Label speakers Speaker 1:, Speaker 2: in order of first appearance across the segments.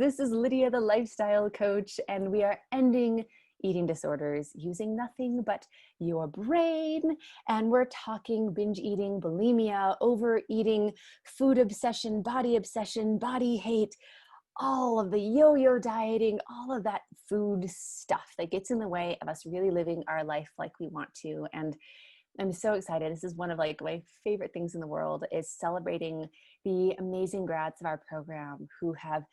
Speaker 1: This is Lydia, the lifestyle coach, and we are ending eating disorders using nothing but your brain. And we're talking binge eating, bulimia, overeating, food obsession, body hate, all of the yo-yo dieting, all of that food stuff that gets in the way of us really living our life like we want to. And I'm so excited. This is one of my favorite things in the world, is celebrating the amazing grads of our program who have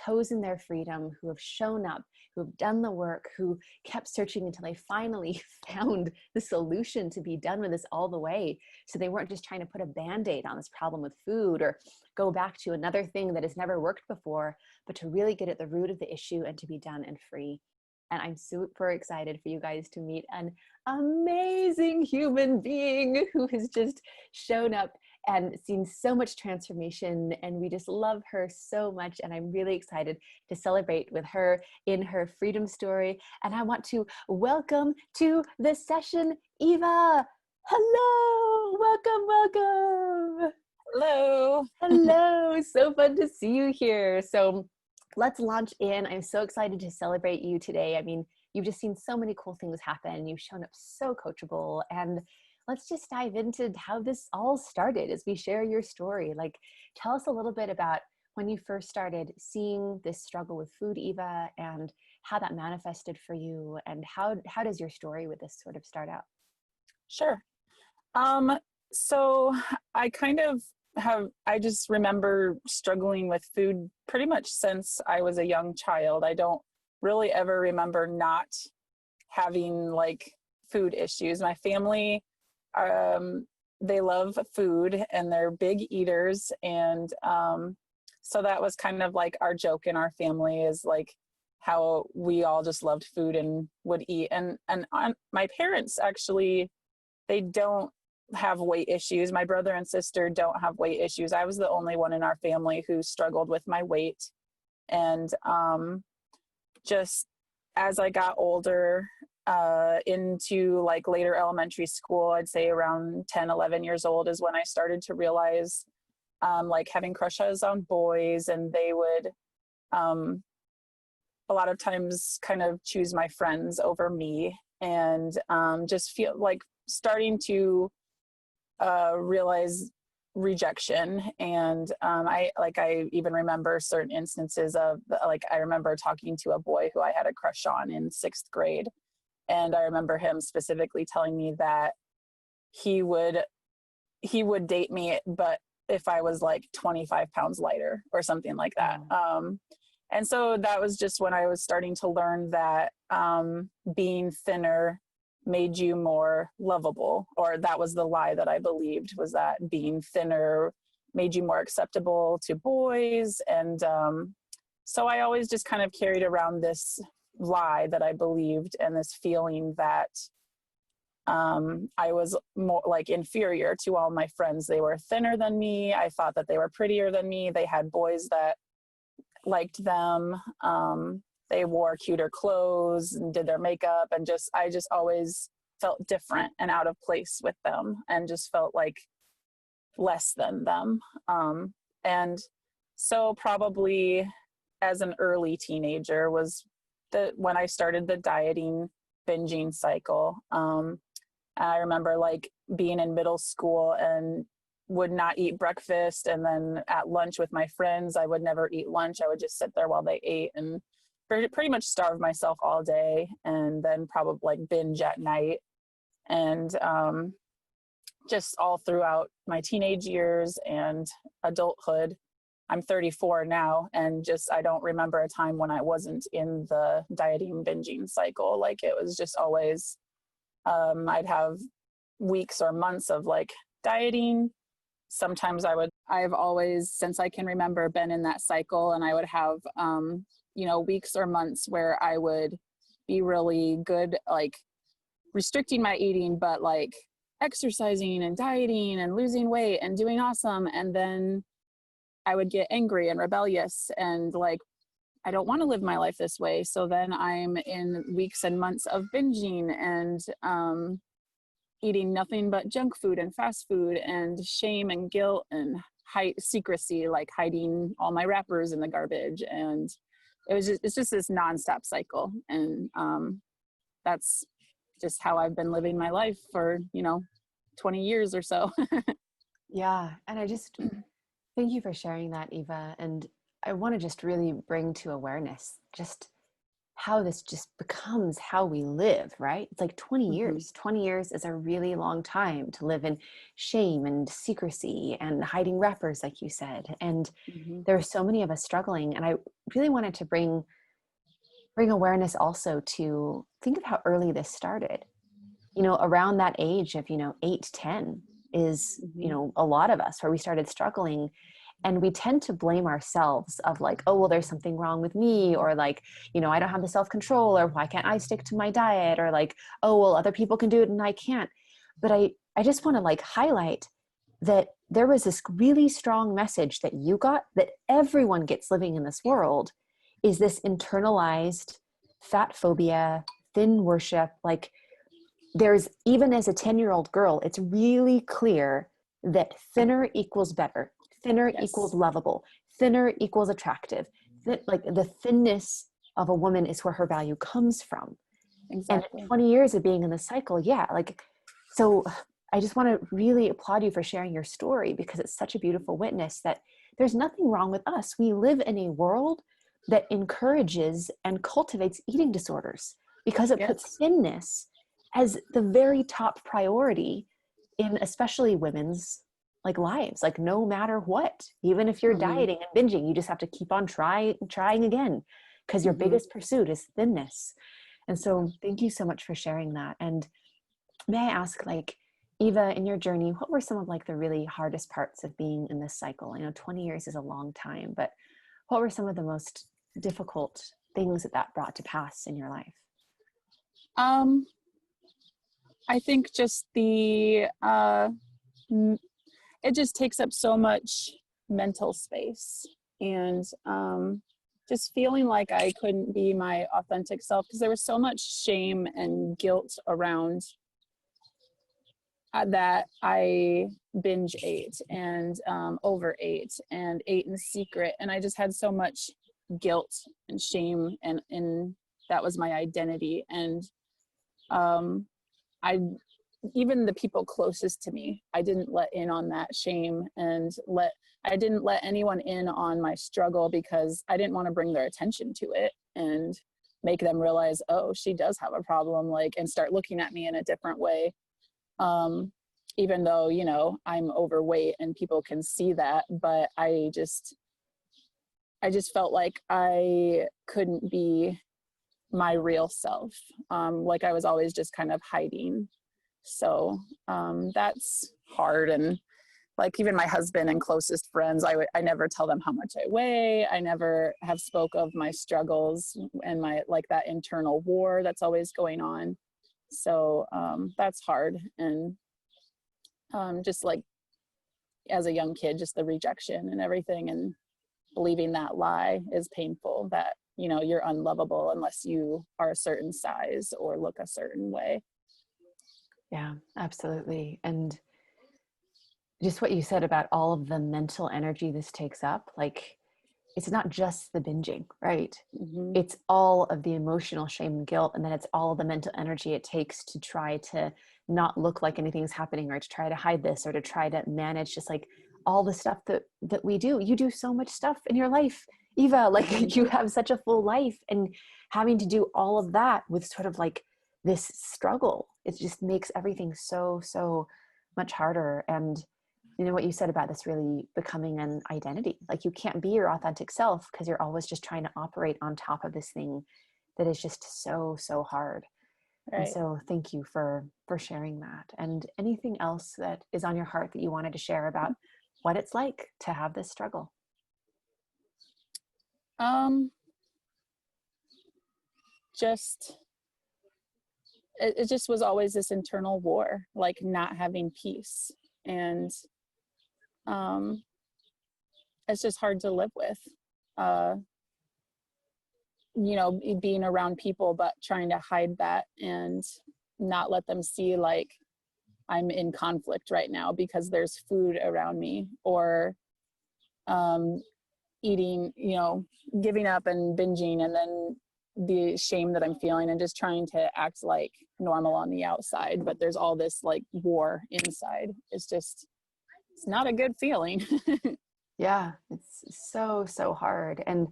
Speaker 1: chosen their freedom, who have shown up, who have done the work, who kept searching until they finally found the solution to be done with this all the way. So they weren't just trying to put a Band-Aid on this problem with food or go back to another thing that has never worked before, but to really get at the root of the issue and to be done and free. And I'm super excited for you guys to meet an amazing human being who has just shown up and seen so much transformation. And we just love her so much. And I'm really excited to celebrate with her in her freedom story. And I want to welcome to the session, Eva. Hello, welcome.
Speaker 2: Hello.
Speaker 1: Hello, so fun to see you here. So let's launch in. I'm so excited to celebrate you today. I mean, you've just seen so many cool things happen. You've shown up so coachable. And let's just dive into how this all started as we share your story. Tell us a little bit about when you first started seeing this struggle with food, Eva, and how that manifested for you. And how does your story with this sort of start out?
Speaker 2: Sure. So I just remember struggling with food pretty much since I was a young child. I don't really ever remember not having food issues. My family, they love food and they're big eaters. And so that was kind of our joke in our family, is how we all just loved food and would eat. And my parents actually, they don't have weight issues. My brother and sister don't have weight issues. I was the only one in our family who struggled with my weight. And just as I got older, into later elementary school, I'd say around 10, 11 years old is when I started to realize having crushes on boys, and they would a lot of times kind of choose my friends over me, and just feel starting to realize rejection. And I even remember certain instances of I remember talking to a boy who I had a crush on in 6th grade. And I remember him specifically telling me that he would date me, but if I was 25 pounds lighter or something like that. And so that was just when I was starting to learn that being thinner made you more lovable, or that was the lie that I believed, was that being thinner made you more acceptable to boys. And so I always just kind of carried around this lie that I believed, and this feeling that I was more inferior to all my friends. They were thinner than me. I thought that they were prettier than me. They had boys that liked them. They wore cuter clothes and did their makeup, and I just always felt different and out of place with them, and just felt less than them. And so probably as an early teenager was when I started the dieting, binging cycle. I remember being in middle school and would not eat breakfast, and then at lunch with my friends, I would never eat lunch. I would just sit there while they ate and pretty much starve myself all day, and then probably binge at night. And just all throughout my teenage years and adulthood. I'm 34 now, and I don't remember a time when I wasn't in the dieting, binging cycle. It was just always, I'd have weeks or months of dieting. Sometimes I've always, since I can remember, been in that cycle, and I would have, weeks or months where I would be really good, restricting my eating, but exercising and dieting and losing weight and doing awesome. And then I would get angry and rebellious and I don't want to live my life this way. So then I'm in weeks and months of binging and eating nothing but junk food and fast food and shame and guilt and secrecy, hiding all my wrappers in the garbage. And it's just this nonstop cycle. And that's just how I've been living my life for, 20 years or so.
Speaker 1: Yeah. And I just thank you for sharing that, Eva. And I want to just really bring to awareness just how this just becomes how we live, right? It's like 20
Speaker 2: Mm-hmm.
Speaker 1: years. 20 years is a really long time to live in shame and secrecy and hiding wrappers, like you said. And
Speaker 2: Mm-hmm.
Speaker 1: there are so many of us struggling. And I really wanted to bring awareness also to think of how early this started. Around that age of, 8, 10 is,
Speaker 2: Mm-hmm.
Speaker 1: a lot of us where we started struggling. And we tend to blame ourselves of like, oh, well, there's something wrong with me, or like, I don't have the self-control, or why can't I stick to my diet, or like, oh, well, other people can do it and I can't. But I just want to like highlight that there was this really strong message that you got, that everyone gets living in this world, is this internalized fat phobia, thin worship. Like, there's, even as a 10-year-old girl, it's really clear that thinner equals better, thinner equals
Speaker 2: Yes.
Speaker 1: lovable, thinner equals attractive. Like the thinness of a woman is where her value comes from.
Speaker 2: Exactly.
Speaker 1: And 20 years of being in the cycle, yeah, like, so I just want to really applaud you for sharing your story, because it's such a beautiful witness that there's nothing wrong with us. We live in a world that encourages and cultivates eating disorders because it puts
Speaker 2: Yes.
Speaker 1: thinness as the very top priority in especially women's like lives, like no matter what. Even if you're
Speaker 2: Mm-hmm.
Speaker 1: dieting and binging, you just have to keep on trying again, because your
Speaker 2: Mm-hmm.
Speaker 1: biggest pursuit is thinness. And so thank you so much for sharing that. And may I ask, like, Eva, in your journey, what were some of like the really hardest parts of being in this cycle? 20 years is a long time, but what were some of the most difficult things that brought to pass in your life?
Speaker 2: I think just it just takes up so much mental space, and just feeling like I couldn't be my authentic self because there was so much shame and guilt around that I binge ate and overate and ate in secret, and I just had so much guilt and shame, and that was my identity. And I even the people closest to me, I didn't let in on that shame, and I didn't let anyone in on my struggle because I didn't want to bring their attention to it and make them realize, oh, she does have a problem, like, and start looking at me in a different way. Even though, I'm overweight and people can see that, but I just felt like I couldn't be my real self. Like I was always just kind of hiding. So that's hard. And like even my husband and closest friends, I never tell them how much I weigh. I never have spoke of my struggles and my, like, that internal war that's always going on. So that's hard. And just like as a young kid, just the rejection and everything, and believing that lie is painful, that, you're unlovable unless you are a certain size or look a certain way.
Speaker 1: Yeah, absolutely. And just what you said about all of the mental energy this takes up, like, it's not just the binging, right?
Speaker 2: Mm-hmm.
Speaker 1: It's all of the emotional shame and guilt, and then it's all of the mental energy it takes to try to not look like anything's happening, or to try to hide this, or to try to manage just like all the stuff that we do. You do so much stuff in your life, Eva, like
Speaker 2: Mm-hmm.
Speaker 1: you have such a full life, and having to do all of that with sort of like this struggle, it just makes everything so much harder. And what you said about this really becoming an identity, like you can't be your authentic self because you're always just trying to operate on top of this thing that is just so hard. And
Speaker 2: Right.
Speaker 1: so thank you for sharing that. And anything else that is on your heart that you wanted to share about what it's like to have this struggle?
Speaker 2: Just it just was always this internal war, like not having peace. And it's just hard to live with, uh, being around people, but trying to hide that and not let them see, like, I'm in conflict right now because there's food around me, or eating, giving up and binging, and then the shame that I'm feeling and just trying to act like normal on the outside, but there's all this like war inside. It's not a good feeling.
Speaker 1: Yeah, it's so hard. And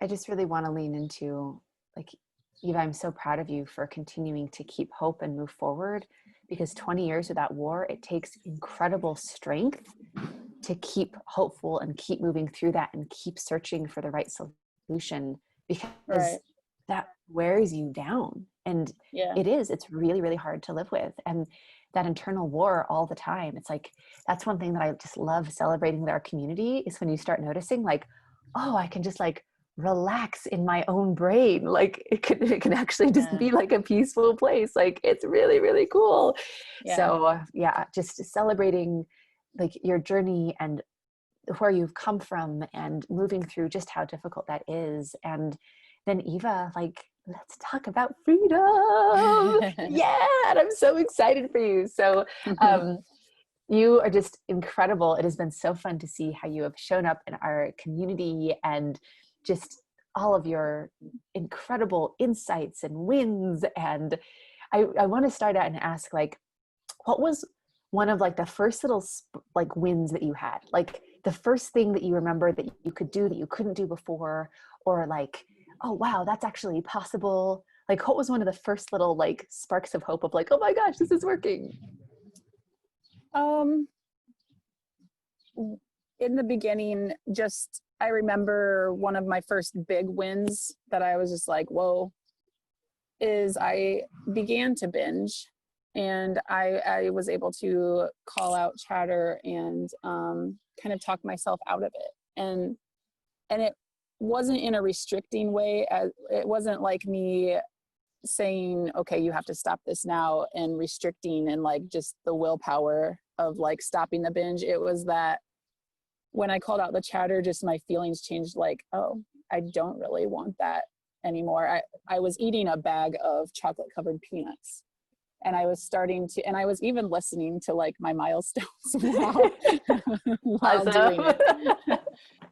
Speaker 1: I just really want to lean into, like, Eva, I'm so proud of you for continuing to keep hope and move forward, because 20 years of that war, it takes incredible strength to keep hopeful and keep moving through that and keep searching for the right solution, because
Speaker 2: Right.
Speaker 1: that wears you down. And
Speaker 2: Yeah.
Speaker 1: it's really, really hard to live with. And that internal war all the time. It's like, that's one thing that I just love celebrating with our community, is when you start noticing, like, oh, I can just like relax in my own brain. Like it can actually just be like a peaceful place. Like it's really, really cool.
Speaker 2: Yeah.
Speaker 1: So just celebrating like your journey and where you've come from and moving through just how difficult that is. And then Eva, like, let's talk about freedom. Yeah. And I'm so excited for you. So, you are just incredible. It has been so fun to see how you have shown up in our community and just all of your incredible insights and wins. And I want to start out and ask, like, what was one of like the first little like wins that you had? Like the first thing that you remember that you could do that you couldn't do before, or like, oh wow, that's actually possible. Like what was one of the first little like sparks of hope of like, oh my gosh, this is working?
Speaker 2: In the beginning, I remember one of my first big wins that I was just like, whoa, is I began to binge, and I was able to call out chatter and kind of talk myself out of it. And it wasn't in a restricting way. It wasn't like me saying, okay, you have to stop this now, and restricting and like just the willpower of like stopping the binge. It was that when I called out the chatter, just my feelings changed, like, oh, I don't really want that anymore. I was eating a bag of chocolate covered peanuts, and I was and I was even listening to like my milestones while doing it.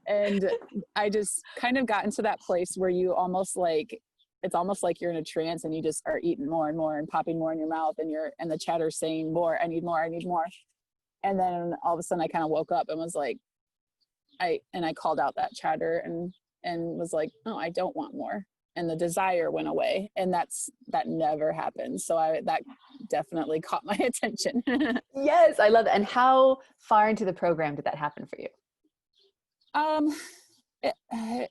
Speaker 2: And I just kind of got into that place where you it's almost like you're in a trance, and you just are eating more and more and popping more in your mouth, and the chatter saying more, I need more, I need more. And then all of a sudden I kind of woke up and was like, I called out that chatter and was like, oh, I don't want more. And the desire went away, and that never happened. So that definitely caught my attention.
Speaker 1: Yes, I love it. And how far into the program did that happen for you?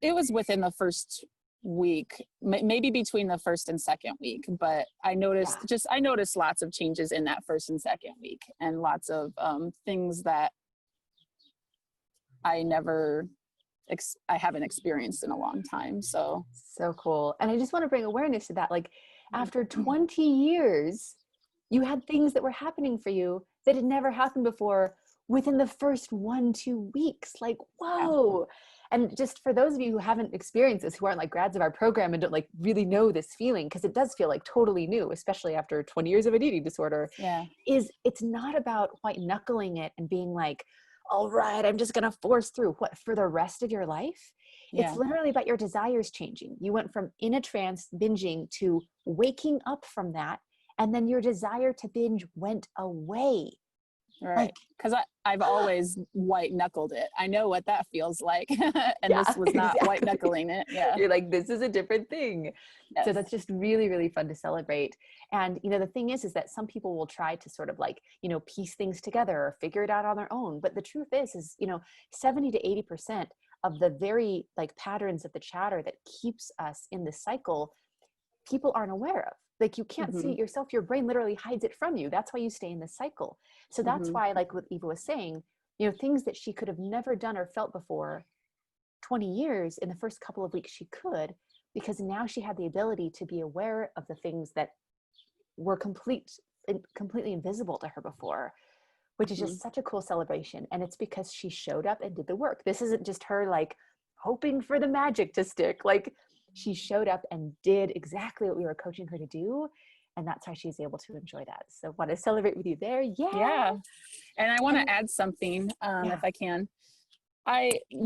Speaker 2: It was within the first week, maybe between the first and second week, but I noticed lots of changes in that first and second week, and lots of things that I haven't experienced in a long time. So
Speaker 1: cool. And I just want to bring awareness to that. Like after 20 years, you had things that were happening for you that had never happened before within the first 1-2 weeks. Like, whoa. Yeah. And just for those of you who haven't experienced this, who aren't like grads of our program and don't like really know this feeling, because it does feel like totally new, especially after 20 years of an eating disorder, it's not about white knuckling it and being like, all right, I'm just going to force through what for the rest of your life. Yeah. It's literally about your desires changing. You went from in a trance binging to waking up from that. And then your desire to binge went away.
Speaker 2: Right. Because I've always white knuckled it. I know what that feels like. And this was not white knuckling it. Yeah.
Speaker 1: You're like, this is a different thing. Yes. So that's just really, really fun to celebrate. And, the thing is that some people will try to sort of like, piece things together or figure it out on their own. But the truth is 70 to 80% of the very like patterns of the chatter that keeps us in this cycle, people aren't aware of. Like you can't see it yourself. Your brain literally hides it from you. That's why you stay in this cycle. So that's why, like what Eva was saying, things that she could have never done or felt before 20 years, in the first couple of weeks she could, because now she had the ability to be aware of the things that were completely invisible to her before, which is just such a cool celebration. And it's because she showed up and did the work. This isn't just her like hoping for the magic to stick. Like she showed up and did exactly what we were coaching her to do. And that's why she's able to enjoy that. So want to celebrate with you there. Yeah.
Speaker 2: And I want to add something, if I can.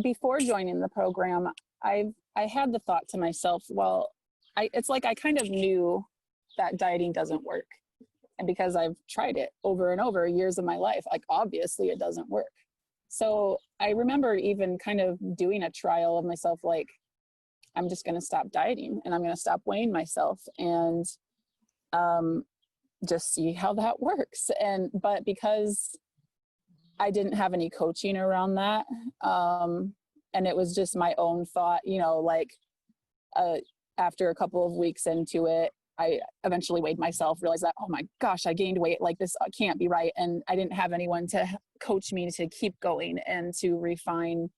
Speaker 2: before joining the program, I had the thought to myself, well, it's like I kind of knew that dieting doesn't work. And because I've tried it over and over years of my life, like obviously it doesn't work. So I remember even kind of doing a trial of myself, like, I'm just going to stop dieting and I'm going to stop weighing myself and just see how that works. But because I didn't have any coaching around that, and it was just my own thought, like after a couple of weeks into it, I eventually weighed myself, realized that, oh my gosh, I gained weight, like this can't be right. And I didn't have anyone to coach me to keep going and to refine,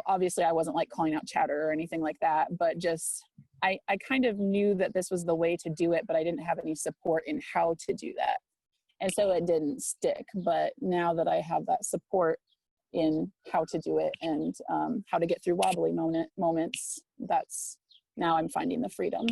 Speaker 2: obviously I wasn't like calling out chatter or anything like that, but just, I kind of knew that this was the way to do it, but I didn't have any support in how to do that. And so it didn't stick. But now that I have that support in how to do it and how to get through wobbly moments, now I'm finding the freedom.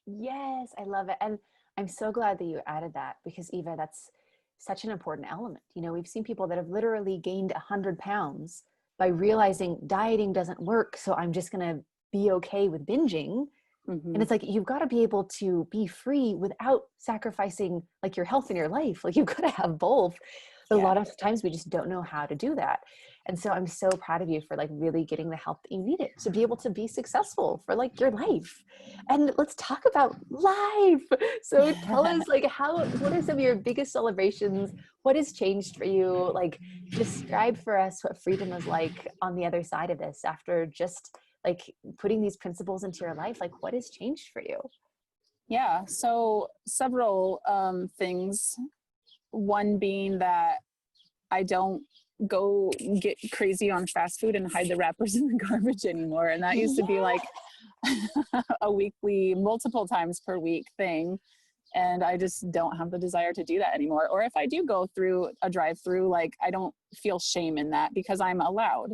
Speaker 1: Yes, I love it. And I'm so glad that you added that, because Eva, that's such an important element. We've seen people that have literally gained 100 pounds by realizing dieting doesn't work. So I'm just going to be okay with binging.
Speaker 2: Mm-hmm.
Speaker 1: And it's like, you've got to be able to be free without sacrificing like your health in your life. Like you've got to have both. But a lot of times we just don't know how to do that. And so I'm so proud of you for like really getting the help that you needed to be able to be successful for like your life. And let's talk about life. So tell us like what are some of your biggest celebrations? What has changed for you? Like describe for us what freedom is like on the other side of this after just like putting these principles into your life. Like what has changed for you?
Speaker 2: Yeah. So several things. One being that I don't go get crazy on fast food and hide the wrappers in the garbage anymore. And that used to be like a weekly, multiple times per week thing. And I just don't have the desire to do that anymore. Or if I do go through a drive-through, like I don't feel shame in that because I'm allowed.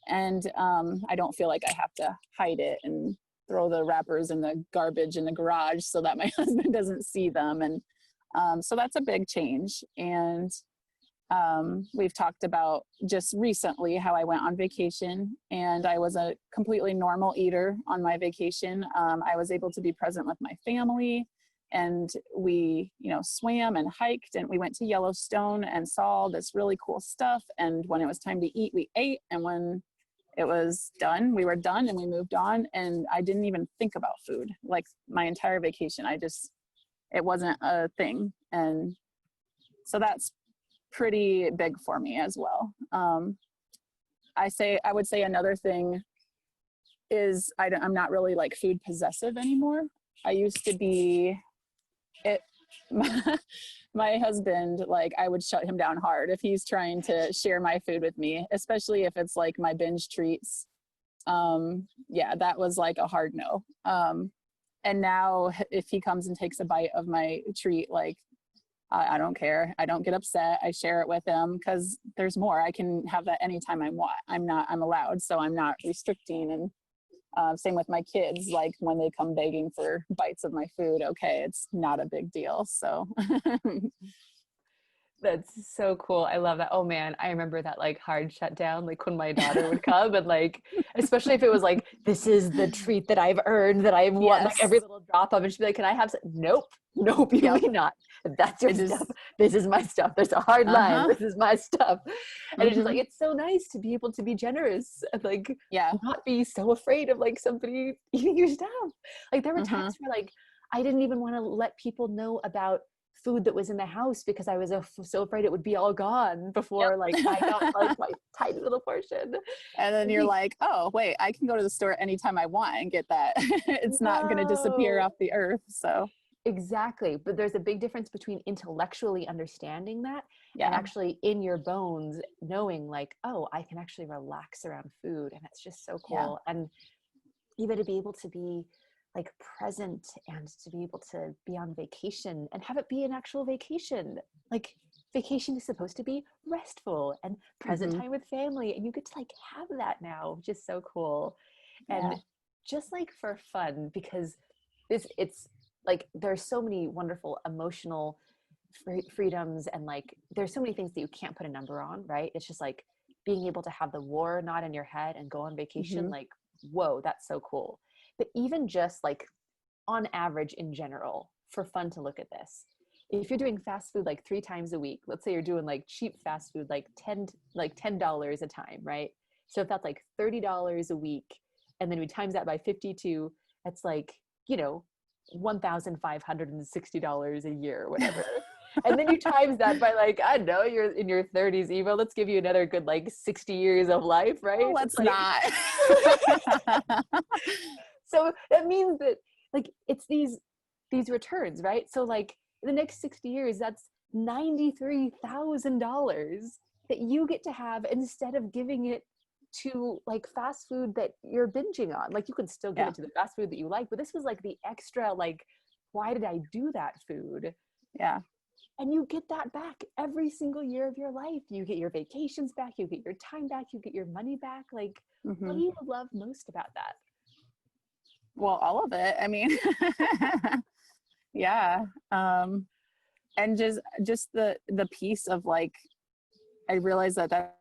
Speaker 2: And I don't feel like I have to hide it and throw the wrappers in the garbage in the garage so that my husband doesn't see them. And so that's a big change. And we've talked about just recently how I went on vacation and I was a completely normal eater on my vacation. I was able to be present with my family and we, swam and hiked and we went to Yellowstone and saw all this really cool stuff. And when it was time to eat, we ate. And when it was done, we were done and we moved on. And I didn't even think about food, like my entire vacation. It wasn't a thing. And so that's pretty big for me as well. I would say another thing is I'm not really like food possessive anymore. I used to be it. My husband, like I would shut him down hard if he's trying to share my food with me, especially if it's like my binge treats. That was like a hard no. And now if he comes and takes a bite of my treat, like I don't care. I don't get upset. I share it with him because there's more. I can have that anytime I want. I'm allowed. So I'm not restricting. And same with my kids, like when they come begging for bites of my food, okay, it's not a big deal. So
Speaker 1: That's so cool. I love that. Oh man, I remember that like hard shutdown, like when my daughter would come and like, especially if it was like, this is the treat that I've earned, that I want like every little drop of, and she'd be like, can I have some? Nope, you may not. That's your stuff. This is my stuff. There's a hard line. This is my stuff. And it's just like, it's so nice to be able to be generous and like, not be so afraid of like somebody eating your stuff. Like there were times where like, I didn't even want to let people know about food that was in the house because I was so afraid it would be all gone before like I got like my tiny little portion.
Speaker 2: And then you're like, oh wait, I can go to the store anytime I want and get that. It's not going to disappear off the earth. So
Speaker 1: exactly. But there's a big difference between intellectually understanding that and actually in your bones knowing like, oh, I can actually relax around food. And it's just so cool. And even to be able to be like present and to be able to be on vacation and have it be an actual vacation. Like vacation is supposed to be restful and present time with family. And you get to like have that now, which is so cool. And just like for fun, because it's like, there's so many wonderful emotional freedoms and like, there's so many things that you can't put a number on, right? It's just like being able to have the war not in your head and go on vacation,
Speaker 2: Mm-hmm.
Speaker 1: like, whoa, that's so cool. But even just like on average in general, for fun to look at this, if you're doing fast food like 3 times a week, let's say you're doing like cheap fast food, like $10 a time, right? So if that's like $30 a week, and then we times that by 52, that's like, you know, $1,560 a year or whatever. And then you times that by like, I don't know, you're in your 30s, Eva, let's give you another good like 60 years of life, right?
Speaker 2: Oh, let's
Speaker 1: It's like,
Speaker 2: not.
Speaker 1: so that means that like it's these returns, right? So like in the next 60 years, that's $93,000 that you get to have instead of giving it to like fast food that you're binging on. Like you can still give
Speaker 2: Yeah.
Speaker 1: it to the fast food that you like, but this was like the extra, like, why did I do that food?
Speaker 2: Yeah.
Speaker 1: And you get that back every single year of your life. You get your vacations back, you get your time back, you get your money back. Like, what do you love most about that?
Speaker 2: Well, all of it. I mean, yeah. And just the piece of like, I realized that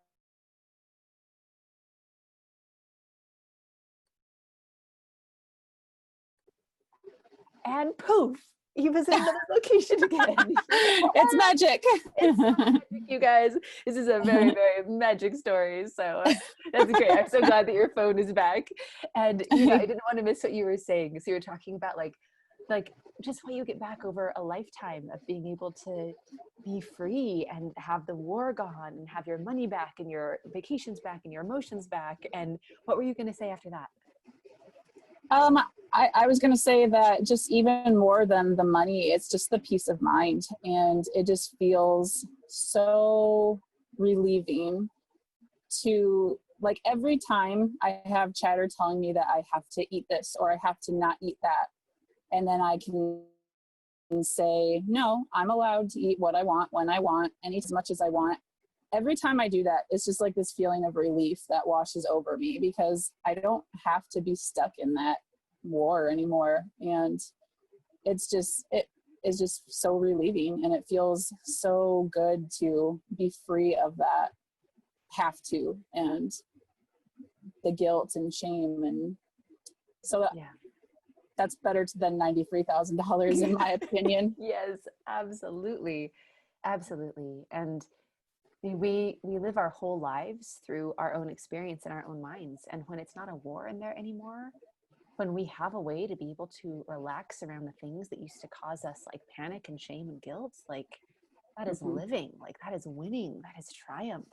Speaker 1: And poof, he was in another location again.
Speaker 2: it's magic.
Speaker 1: It's so magic, you guys. This is a very, very magic story. So that's great. I'm so glad that your phone is back. And Eva, I didn't want to miss what you were saying. So you were talking about like just what you get back over a lifetime of being able to be free and have the war gone and have your money back and your vacations back and your emotions back. And what were you going to say after that?
Speaker 2: I was going to say that just even more than the money, it's just the peace of mind. And it just feels so relieving to, like, every time I have chatter telling me that I have to eat this or I have to not eat that. And then I can say, no, I'm allowed to eat what I want, when I want, and eat as much as I want. Every time I do that, it's just like this feeling of relief that washes over me because I don't have to be stuck in that war anymore. And it is just so relieving, and it feels so good to be free of that have to and the guilt and shame. And so that's better than $93,000 in my opinion.
Speaker 1: Yes, absolutely. Absolutely. And we live our whole lives through our own experience in our own minds. And when it's not a war in there anymore, when we have a way to be able to relax around the things that used to cause us like panic and shame and guilt, like that is living, like that is winning, that is triumph.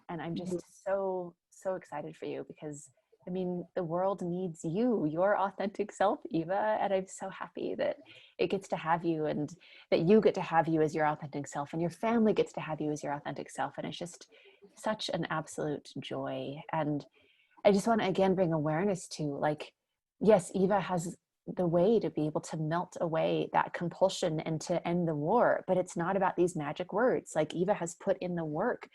Speaker 1: And I'm just so excited for you because I mean, the world needs you, your authentic self, Eva. And I'm so happy that it gets to have you and that you get to have you as your authentic self and your family gets to have you as your authentic self. And it's just such an absolute joy. And I just want to again bring awareness to like, yes, Eva has the way to be able to melt away that compulsion and to end the war, but it's not about these magic words. Like Eva has put in the work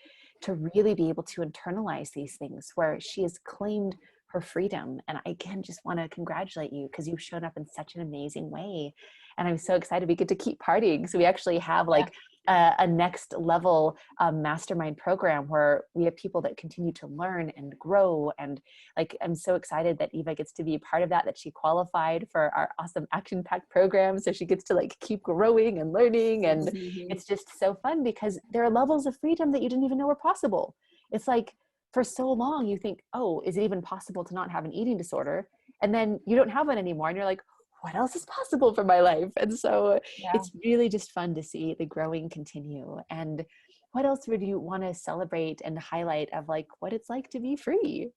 Speaker 1: to really be able to internalize these things where she has claimed her freedom. And I again just want to congratulate you because you've shown up in such an amazing way. And I'm so excited we get to keep partying. So we actually have like a next level mastermind program where we have people that continue to learn and grow. And like, I'm so excited that Eva gets to be a part of that she qualified for our awesome action packed program. So she gets to like keep growing and learning. And it's just so fun because there are levels of freedom that you didn't even know were possible. It's like, for so long you think, oh, is it even possible to not have an eating disorder? And then you don't have one anymore. And you're like, what else is possible for my life? And so it's really just fun to see the growing continue. And what else would you want to celebrate and highlight of like what it's like to be free?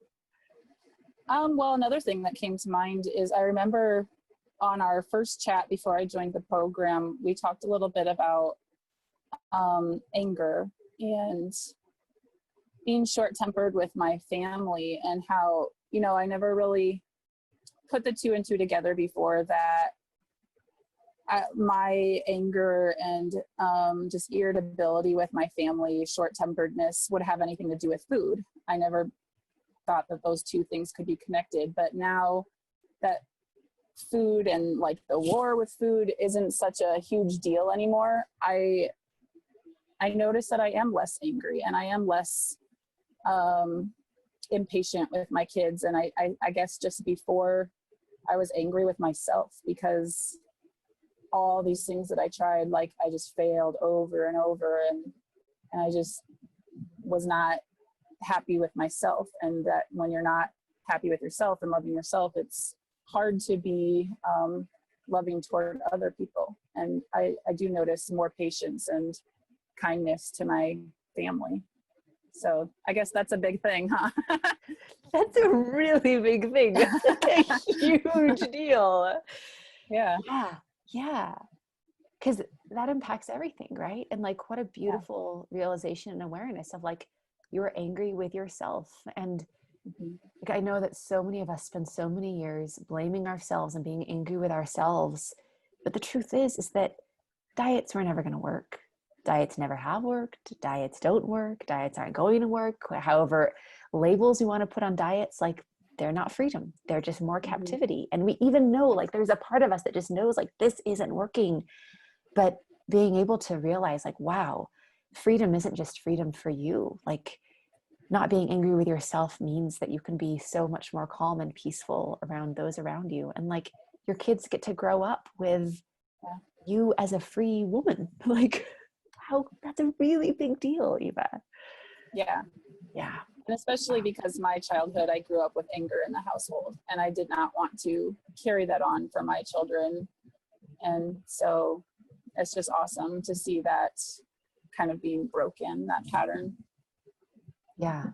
Speaker 2: Well, another thing that came to mind is I remember on our first chat before I joined the program, we talked a little bit about anger and being short-tempered with my family and how, you know, I never really put the two and two together before that my anger and just irritability with my family, short-temperedness would have anything to do with food. I never thought that those two things could be connected. But now that food and like the war with food isn't such a huge deal anymore, I notice that I am less angry and I am less impatient with my kids. And I guess just before I was angry with myself because all these things that I tried, like I just failed over and over. And I just was not happy with myself. And that when you're not happy with yourself and loving yourself, it's hard to be loving toward other people. And I do notice more patience and kindness to my family. So I guess that's a big thing, huh?
Speaker 1: That's a really big thing. That's like a huge deal.
Speaker 2: Yeah.
Speaker 1: Yeah. Yeah. Because that impacts everything, right? And like, what a beautiful realization and awareness of like, you were angry with yourself. And like, I know that so many of us spend so many years blaming ourselves and being angry with ourselves. But the truth is that diets were never going to work. Diets never have worked. Diets don't work. Diets aren't going to work. However, labels you want to put on diets, like they're not freedom. They're just more captivity. And we even know, like, there's a part of us that just knows like this isn't working. But being able to realize like, wow, freedom isn't just freedom for you. Like, not being angry with yourself means that you can be so much more calm and peaceful around those around you. And like, your kids get to grow up with you as a free woman. Like, how, that's a really big deal, Eva.
Speaker 2: Yeah.
Speaker 1: Yeah.
Speaker 2: And especially because my childhood, I grew up with anger in the household, and I did not want to carry that on for my children. And so it's just awesome to see that kind of being broken, that pattern.
Speaker 1: Yeah.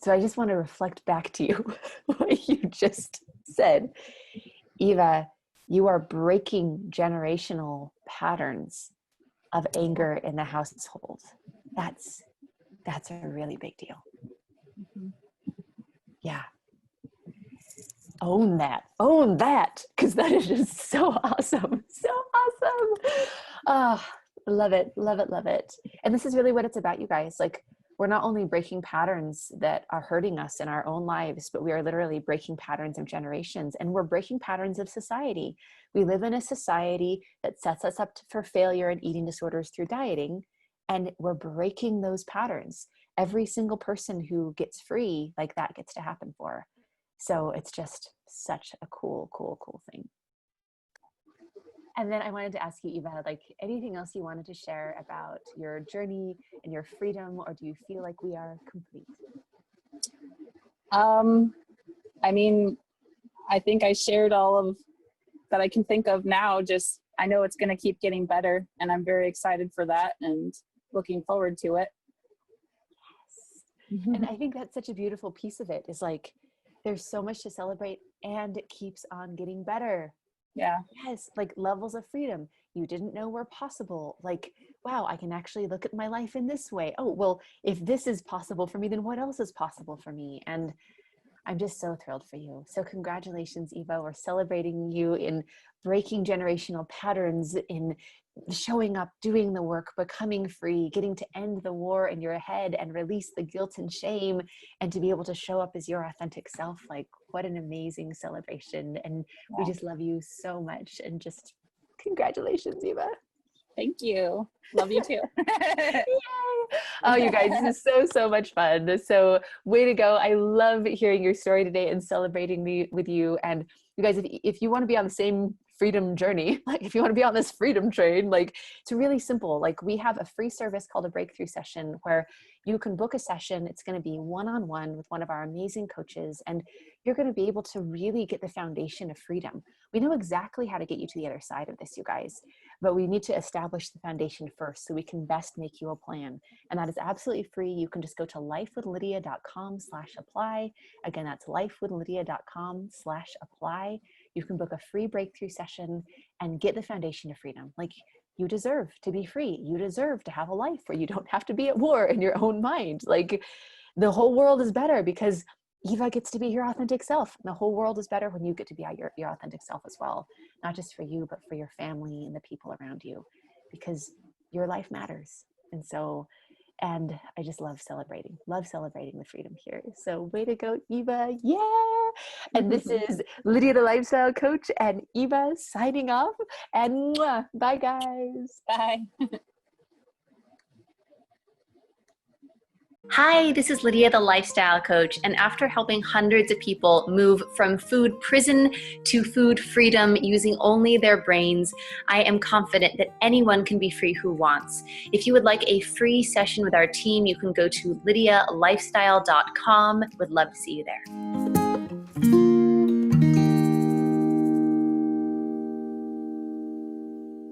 Speaker 1: So I just want to reflect back to you what you just said. Eva, you are breaking generational patterns of anger in the household. That's a really big deal. Yeah. Own that, because that is just so awesome. So awesome. Oh, love it, love it, love it. And this is really what it's about, you guys. Like, we're not only breaking patterns that are hurting us in our own lives, but we are literally breaking patterns of generations, and we're breaking patterns of society. We live in a society that sets us up for failure and eating disorders through dieting, and we're breaking those patterns. Every single person who gets free, like that gets to happen for. So it's just such a cool, cool, cool thing. And then I wanted to ask you, Eva, like, anything else you wanted to share about your journey and your freedom, or do you feel like we are complete?
Speaker 2: I mean, I think I shared all of that I can think of now. Just, I know it's going to keep getting better, and I'm very excited for that and looking forward to it.
Speaker 1: Yes. And I think that's such a beautiful piece of it, is like, there's so much to celebrate, and it keeps on getting better.
Speaker 2: Yeah.
Speaker 1: Yes, like levels of freedom you didn't know were possible. Like, wow, I can actually look at my life in this way. Oh, well, if this is possible for me, then what else is possible for me? And I'm just so thrilled for you. So congratulations, Eva. We're celebrating you in breaking generational patterns, in showing up, doing the work, becoming free, getting to end the war in your head and release the guilt and shame, and to be able to show up as your authentic self. Like, what an amazing celebration. And we just love you so much. And just congratulations, Eva.
Speaker 2: Thank you. Love you too.
Speaker 1: Yay. Oh, you guys, this is so, so much fun. So way to go. I love hearing your story today and celebrating me with you. And you guys, if you want to be on the same freedom journey, like if you want to be on this freedom train, like, it's really simple. Like, we have a free service called a breakthrough session where you can book a session. It's going to be one-on-one with one of our amazing coaches, and you're going to be able to really get the foundation of freedom. We know exactly how to get you to the other side of this, you guys, but we need to establish the foundation first so we can best make you a plan. And that is absolutely free. You can just go to lifewithlydia.com/apply. Again, that's lifewithlydia.com/apply. You can book a free breakthrough session and get the foundation of freedom. Like, you deserve to be free. You deserve to have a life where you don't have to be at war in your own mind. Like, the whole world is better because Eva gets to be your authentic self. And the whole world is better when you get to be your authentic self as well. Not just for you, but for your family and the people around you, because your life matters. And so, and I just love celebrating the freedom here. So way to go, Eva. Yeah. And this is Lydia, the lifestyle coach, and Eva signing off. And mwah, bye, guys.
Speaker 2: Bye.
Speaker 1: Hi, this is Lydia, the lifestyle coach, and after helping hundreds of people move from food prison to food freedom using only their brains, I am confident that anyone can be free who wants. If you would like a free session with our team, you can go to lydialifestyle.com. Would love to see you there.